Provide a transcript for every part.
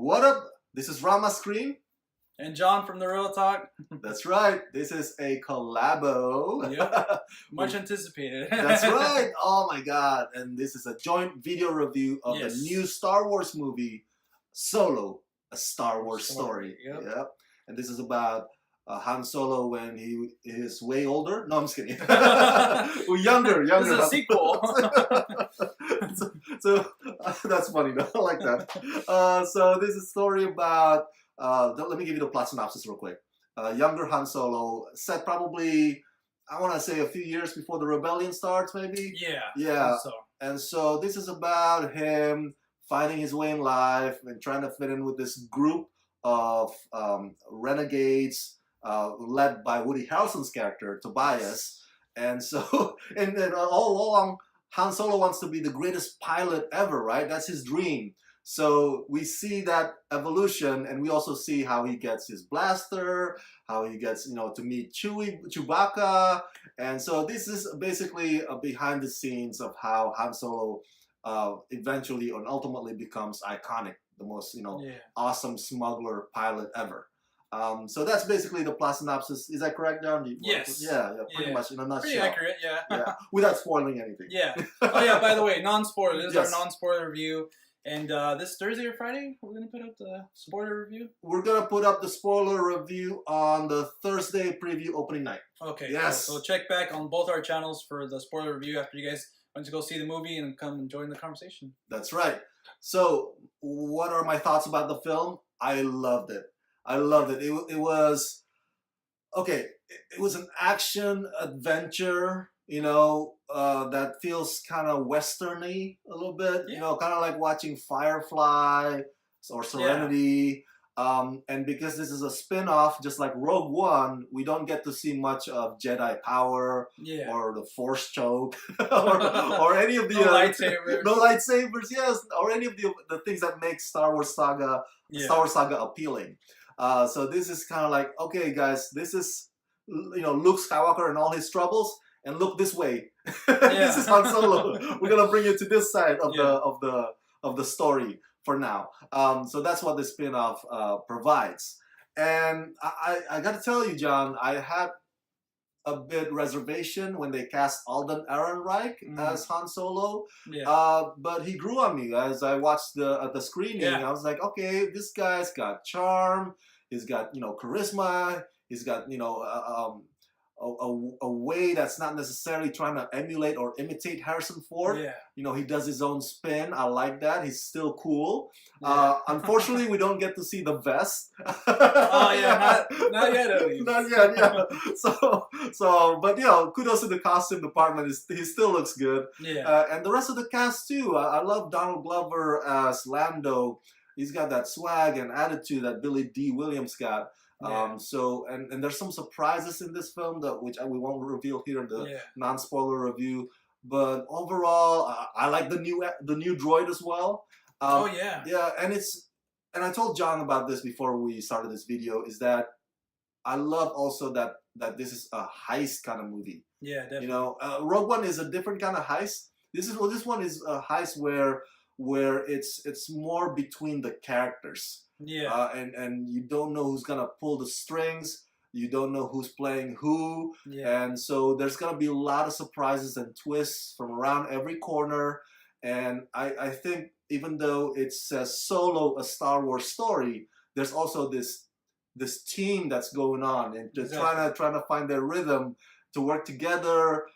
What up? This is Rama Screen. And John from The Real Talk. That's right. This is a collabo. Yep. Much anticipated. That's right. Oh my God. And this is a joint video review of the new Star Wars movie, Solo, a Star Wars story. Yep. And this is about Han Solo when he is way older. No, I'm just kidding. Well, younger. This is a sequel. so that's funny though. I like that. So this is a story about, let me give you the plot synopsis real quick. Younger Han Solo, set probably, I want to say a few years before the rebellion starts, maybe? Yeah. And so this is about him finding his way in life and trying to fit in with this group of renegades led by Woody Harrelson's character, Tobias. And so, and then all along, Han Solo wants to be the greatest pilot ever, right? That's his dream. So we see that evolution, and we also see how he gets his blaster, how he gets, to meet Chewbacca. And so this is basically a behind the scenes of how Han Solo eventually and ultimately becomes iconic, the most, awesome smuggler pilot ever. So that's basically the plot synopsis. Is that correct, John? Yes. Yeah, pretty much in a nutshell. Pretty accurate, yeah. Without spoiling anything. Yeah. Oh yeah, by the way, non-spoiler. This is our non-spoiler review. And this Thursday or Friday, we're going to put up the spoiler review? We're going to put up the spoiler review on the Thursday preview opening night. Okay. Yes. Cool. So check back on both our channels for the spoiler review after you guys went to go see the movie and come and join the conversation. That's right. So what are my thoughts about the film? I loved it. It was, okay, it was an action adventure, that feels kind of westerny a little bit, kind of like watching Firefly or Serenity. And because this is a spin-off, just like Rogue One, we don't get to see much of Jedi power or the Force choke or any of the lightsabers, yes, or any of the things that make Star Wars Saga appealing. So this is kind of like, okay, guys, this is Luke Skywalker and all his troubles, and look this way. This is Han Solo. We're gonna bring you to this side of the story for now. So that's what the spin-off provides. And I got to tell you, John, I had a bit reservation when they cast Alden Ehrenreich as Han Solo. But he grew on me as I watched the screening. I was like, okay, this guy's got charm. He's got charisma. He's got a way that's not necessarily trying to emulate or imitate Harrison Ford. He does his own spin. I like that. He's still cool. Unfortunately, we don't get to see the vest. Not yet at least. Not yet, So, but kudos to the costume department. He still looks good. And the rest of the cast too. I love Donald Glover as Lando. He's got that swag and attitude that Billy D. Williams got. So and there's some surprises in this film which we won't reveal here in the non-spoiler review. But overall, I like the new droid as well. And I told John about this before we started this video. Is that I love also that this is a heist kind of movie. Yeah, definitely. Rogue One is a different kind of heist. This one is a heist where it's more between the characters. And you don't know who's gonna pull the strings. You don't know who's playing who. And so there's gonna be a lot of surprises and twists from around every corner. And I think even though it says Solo, a Star Wars story, there's also this team that's going on and just trying to find their rhythm to work together.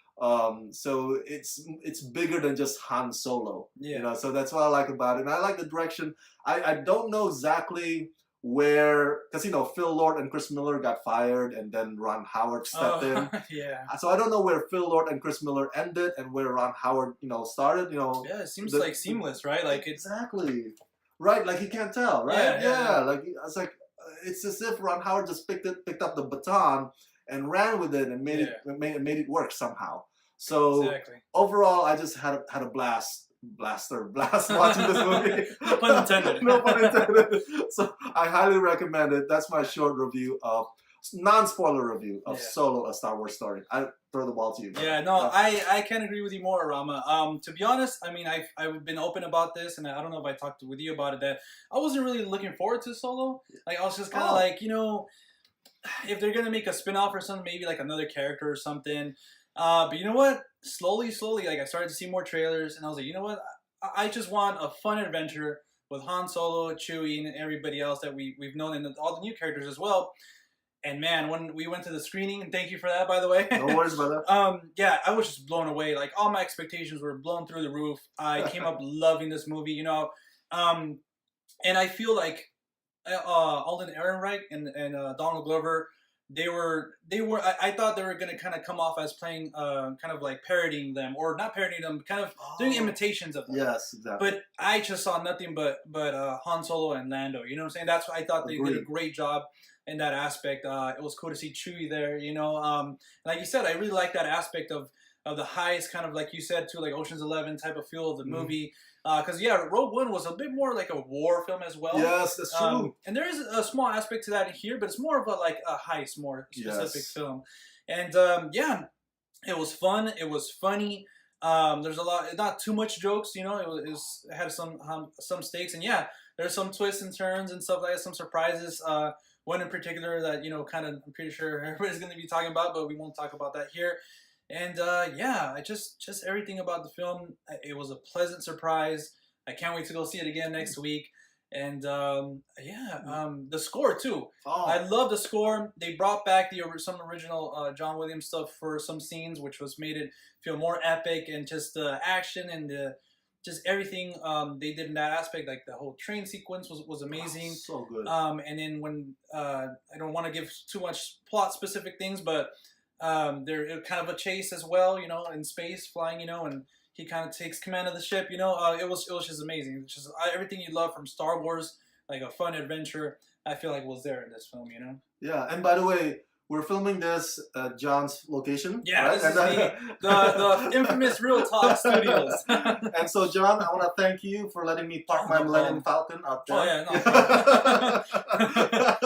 So it's bigger than just Han Solo. So that's what I like about it. And I like the direction. I don't know exactly where, because Phil Lord and Chris Miller got fired and then Ron Howard stepped in. So I don't know where Phil Lord and Chris Miller ended and where Ron Howard started. It seems like seamless, right? Like exactly right. Like you can't tell, right? Like it's as if Ron Howard just picked up the baton and ran with it and made it work somehow. So overall, I just had a blast watching this movie. No pun intended. No pun intended. So I highly recommend it. That's my short review of non-spoiler review of Solo, a Star Wars story. The throw the ball to you. Yeah, no, I can't agree with you more, Rama. To be honest, I mean, I've been open about this, and I don't know if I talked with you about it, that I wasn't really looking forward to Solo. Like, I was just kind of like, you know, if they're gonna make a spin-off or something, maybe like another character or something. But you know what? Slowly, like I started to see more trailers, and I was like, you know what? I just want a fun adventure with Han Solo, Chewie, and everybody else that we've known, and all the new characters as well. And man, when we went to the screening, and thank you for that, by the way. No worries about that. Yeah, I was just blown away. Like, all my expectations were blown through the roof. I came up loving this movie, you know. And I feel like Alden Ehrenreich and Donald Glover, they were. I thought they were gonna kind of come off as playing, kind of like parodying them, or not parodying them, kind of doing imitations of them. Yes, exactly. But I just saw nothing but Han Solo and Lando. You know what I'm saying? That's why I thought they did a great job in that aspect. It was cool to see Chewie there. You know, like you said, I really like that aspect of the heist, kind of like you said too, like Ocean's 11 type of feel of the movie. Because yeah, Rogue One was a bit more like a war film as well. Yes, that's true. And there is a small aspect to that here, but it's more of a heist, more specific film. And yeah, it was fun. It was funny. There's a lot, not too much jokes. You know, it had some stakes, and yeah, there's some twists and turns and stuff like that. Some surprises. One in particular that, you know, kind of, I'm pretty sure everybody's going to be talking about, but we won't talk about that here. And yeah, I just everything about the film, it was a pleasant surprise. I can't wait to go see it again next week. And yeah, the score too. I love the score. They brought back some original John Williams stuff for some scenes, which made it feel more epic, and just the action and just everything they did in that aspect. Like the whole train sequence was amazing. So good. And then when I don't want to give too much plot specific things, but they're kind of a chase as well, you know, in space, flying, you know, and he kind of takes command of the ship, you know. It was just amazing. It's just everything you love from Star Wars, like a fun adventure, I feel like was there in this film, you know. Yeah, and by the way, we're filming this at John's location. Yeah, right? This is the infamous Real Talk Studios. And so, John, I want to thank you for letting me park my Millennium Falcon out there. Oh yeah, no.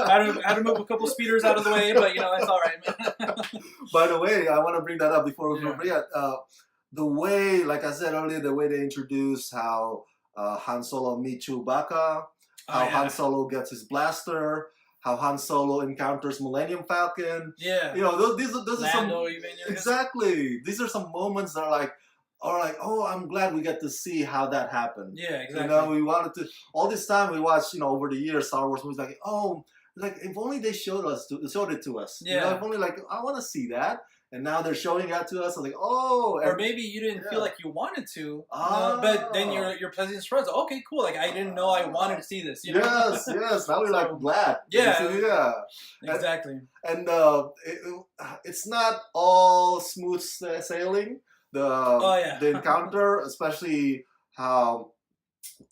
I had to move a couple speeders out of the way, but you know, it's all right, man. By the way, I want to bring that up before we forget. The way, like I said earlier, the way they introduce how Han Solo meets Chewbacca, how Han Solo gets his blaster, how Han Solo encounters Millennium Falcon. Yeah. You know, those are some... even, exactly. These are some moments that are like, oh, I'm glad we get to see how that happened. Yeah, exactly. You know, we wanted to... All this time we watched, you know, over the years, Star Wars movies, like, oh, like, if only they showed it to us. Yeah. You know, if only, like, I want to see that. And now they're showing that to us. I'm like, oh. Or maybe you didn't feel like you wanted to, but then you're pleasantly surprised. Okay, cool. Like, I didn't know I wanted to see this. You know? Yes. Now we're like glad. Yeah. Exactly. And it's not all smooth sailing. The encounter, especially how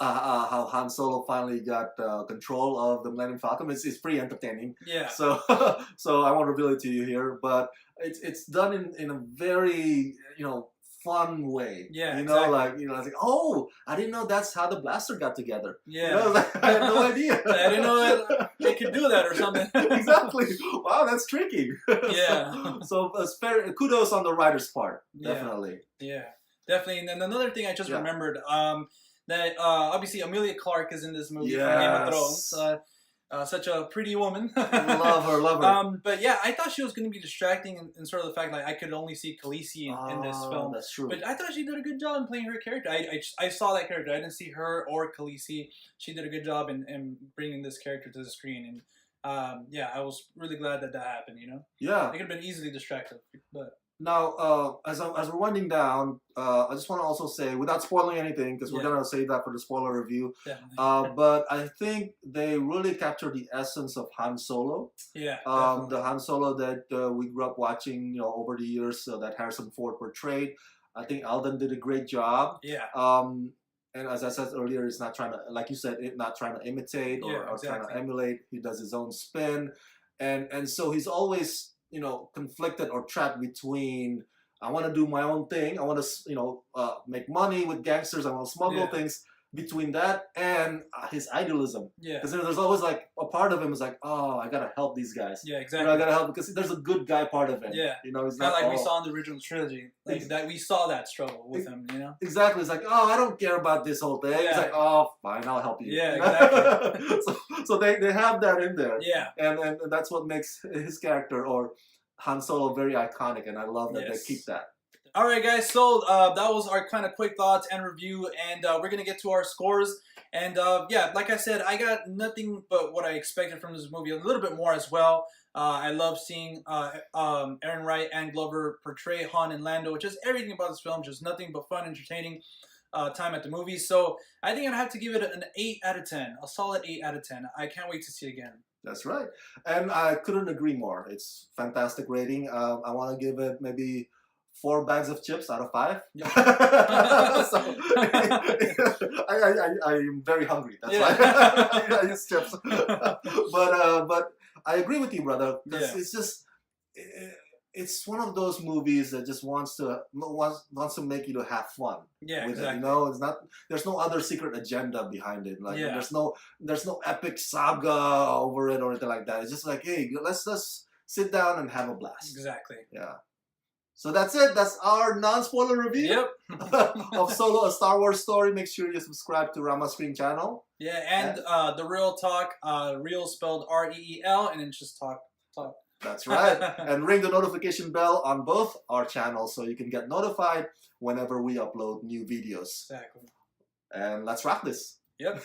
Han Solo finally got control of the Millennium Falcon. It's pretty entertaining. Yeah. So I won't reveal it to you here, but it's done in a very, you know, fun way. Yeah. You know, like, you know, I was like, oh, I didn't know that's how the blaster got together. Yeah. You know, like, I had no idea. I didn't know that they could do that or something. Exactly. Wow, that's tricky. Yeah. So kudos on the writer's part. Definitely. Yeah. Definitely. And then another thing I just remembered. That obviously Emilia Clarke is in this movie from Game of Thrones. Such a pretty woman. love her. But yeah, I thought she was going to be distracting in sort of the fact that I could only see Khaleesi in this film. That's true. But I thought she did a good job in playing her character. I saw that character. I didn't see her or Khaleesi. She did a good job in bringing this character to the screen. And yeah, I was really glad that happened, you know? Yeah. It could have been easily distracted. But now, as we're winding down, I just want to also say, without spoiling anything, because we're gonna save that for the spoiler review. But I think they really captured the essence of Han Solo. Yeah. The Han Solo that we grew up watching, you know, over the years, that Harrelson Ford portrayed. I think Alden did a great job. Yeah. And as I said earlier, it's not trying to, like you said, not trying to imitate or trying to emulate. He does his own spin, and so he's always, you know, conflicted or trapped between, I want to do my own thing, I want to, you know, make money with gangsters, I want to smuggle things, between that and his idealism. Yeah. Because there's always like a part of him is like, oh, I gotta help these guys. Yeah, You exactly. know, I gotta help because there's a good guy part of him. Yeah. You know, he's Not not like we saw in the original trilogy. Like that, we saw that struggle with him. You know. Exactly. It's like, oh, I don't care about this whole thing. Yeah. It's like, oh, fine, I'll help you. Yeah, exactly. so they have that in there. Yeah. And that's what makes his character or Han Solo very iconic, and I love that Yes. they keep that. All right, guys. So that was our kind of quick thoughts and review, and we're gonna get to our scores. And yeah, like I said, I got nothing but what I expected from this movie. A little bit more as well. I love seeing Ehrenreich and Glover portray Han and Lando. Just everything about this film, just nothing but fun, entertaining time at the movies. So I think I'd have to give it an 8 out of 10, a solid 8 out of 10. I can't wait to see it again. That's right, and I couldn't agree more. It's fantastic rating. I want to give it maybe 4 bags of chips out of 5. Yeah. So, I'm very hungry. That's why I use chips. But I agree with you, brother. Yeah. It's just it's one of those movies that just wants to make you to have fun. Yeah, with exactly. it. You know, it's not. There's no other secret agenda behind it. Like Yeah. there's no epic saga over it or anything like that. It's just like, hey, let's just sit down and have a blast. Exactly. Yeah. So that's it. That's our non-spoiler review of Solo, a Star Wars story. Make sure you subscribe to Rama Screen channel. Yeah, and the Real Talk, real spelled REEL, and then just talk. That's right. And ring the notification bell on both our channels so you can get notified whenever we upload new videos. Exactly. And let's rock this. Yep.